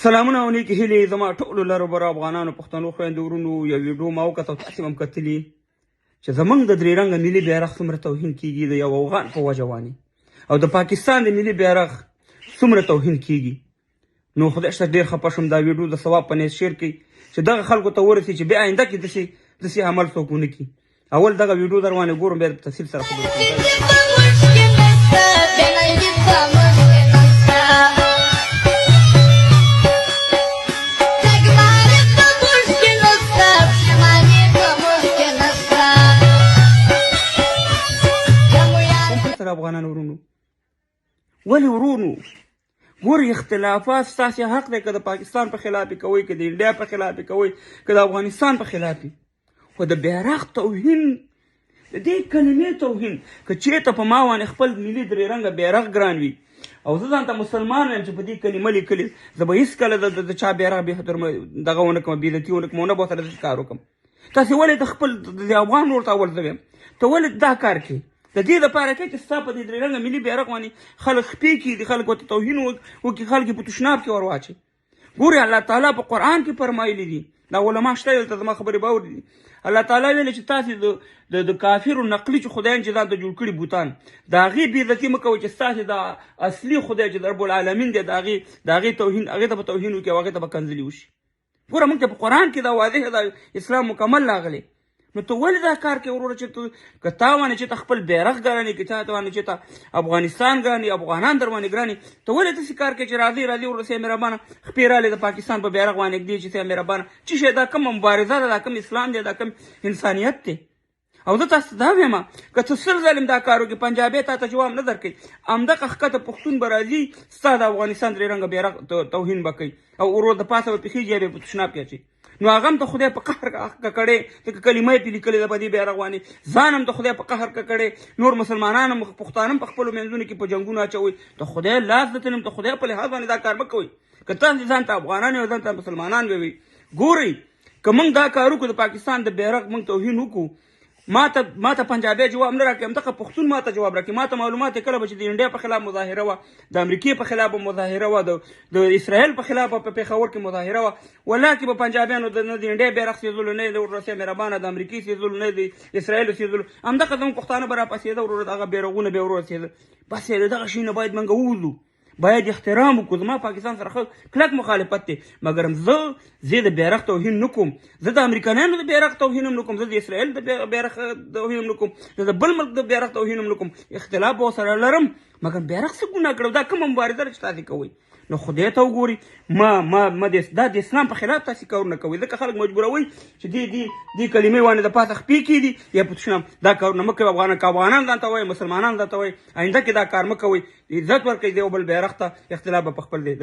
سلامونه او نیکې هیلې زما ټولو لرو افغانانو پښتنو خویندو ورونو یو ویډیو ما وکتل تاسې هم کتلي چې زموږ د درې رنګه ملي بیرغ څومره توهین کیږي د یو افغان په وجه باندې او د پاکستان د ملي بیرغ څومره توهین کیږي نو خدای شته ډېر خفه شوم دا ویډیو د ثواب په نیت شیر کړئ چې دغه خلکو ته ورسي چې بیا آینده کې داسې عمل څوک ونه کړي اول دغه ویډیو در باندې ګورم بیا په تفصیل سره خبرې کوم افغانان ورونو ولې ورونو ګوري اختلافات ستاسې حق دی که د پاکستان په خلاف یې کوئ که د انډیا په خلاف یې کوئ که د افغانستان په خلاف یې خو د بیرغ توهین د دې کلمې توهین که چېرته په ما باندې خپل ملي درې رنګه بیرغ ګران وي او زه ځان ته مسلمان یم چې په دې کلمه لیکلې زه به هېڅکله د چا بیرغ دغه ونه کړم بېعزتي ونه کړم ونه به ورسره داسې کار وکړم تاسې ولې د خپل د افغان ورور ته اول زه ویم ته ولې دا کار کوې د دې لپاره کې چې ستا په دې درې رنګه ملي بیرغ باندې خلک خپې کړي خلک ورته توهین وکړي خلک یې په تشناب کې ور واچوي ګورې الله تعالی په قرآن کې فرمایلي دي دا علما شته دلته زما خبرې باور دي الله تعالی ویلي چې تاسې د کافرو نقلي چې خدایان چې ځان ته جوړ کړي بوتان د هغې بېعزتي مه کوئ چې ستاسې د اصلي خدای چې د رب العالمین دی د هغې توهین هغې ته به توهین وکړي او هغې ته به کنځلي وشي ګوره موږ ته په قرآن کې دا واضح د اسلام مکمل راغلی نو ته ولې دا کار کوې وروره چې که تا باندې چې ته خپل بیرغ ګرانې که چا ته باندې چې ته افغانستان ګرانې افغانان در باندې ګرانې ته ولې داسې کار کوې چې راځئ وروره صیب مهربانه خپې رالې د پاکستان په بیرغ باندې ږدي چې صیب مهربانه څه شی دا کومه مبارزه ده دا کوم اسلام دی دا کوم انسانیت دی او زه تاسو ته دا وایم که ته سل ځلې دا کار وکړې پنجابی تا ته جواب نه درکوي همدغه ښکته پښتون به راځي ستا د افغانستان درې رنګه بیرغ توهین به کوي او ورور د پاسه به پېخېږي یا به یې په تشناب کې اچوي نو هغه هم د خدای په قهر ککړې لکه کلمه یې پې لیکلې ده په دې بیرغ باندې ځان هم د خدای په قهر ککړې نور مسلمانان هم پښتانه هم په خپلو منځونو کې په جنګونو اچوئ د خدای لاس د تلم د خدای په لحاظ باندې دا کار مه کوئ که تاسې ځان ته افغانان یو ځان ته مسلمانان ووي ګورئ که موږ دا کار وکړو د پاکستان د بیرغ موږ توهین وکړو ما ته پنجابی جواب نه راکړي همدغه پښتون ما ته جواب راکړي ما ته معلومات یې کله به چې د انډیا په خلاف مظاهره وه د امریکې په خلاف به مظاهره وه د اسرائیل په خلاف په پېښور کې مظاهره وه ولاکې به پنجابیانو نه د انډیا بیرغ سېځلو نه یې د ورسۍ مهربانه د امریکې سېځلو نه یې د اسرائیلو سېځلو همدغه زموږ پښتانه به راپسېده وروره دغه بیرغونه به یې وروره سېده بس یې دغه شي نه باید موږ ووځو باید احترام وکړو زما پاکستان سره کلک مخالفت دی مګر زه د بیرغ توهین نه کوم زه د امریکایانو د بیرغ توهین هم نه کوم زه د اسرائیل د بیرغ توهین هم نه کوم زه د بل ملک د بیرغ توهین هم نه کوم اختلاف به ورسره لرم مګر بیرغ څه ګناه کړو دا کومه مبارزه ده چې تاسې کوئ نو خدای ته وګورئ دا د اسلام په خلاف تاسې کارونه کوئ ځکه خلک مجبوروئ چې دې کلمې باندې د پاسه خپې کېدي یا په تشناب دا کارونه مه کوئ افغانان ځان ته وایي مسلمانان ځان ته وایي آینده کې دا کار مه کوئ عزت ورکوئ د یو بل بیرغ ته اختلاف به په خپل دی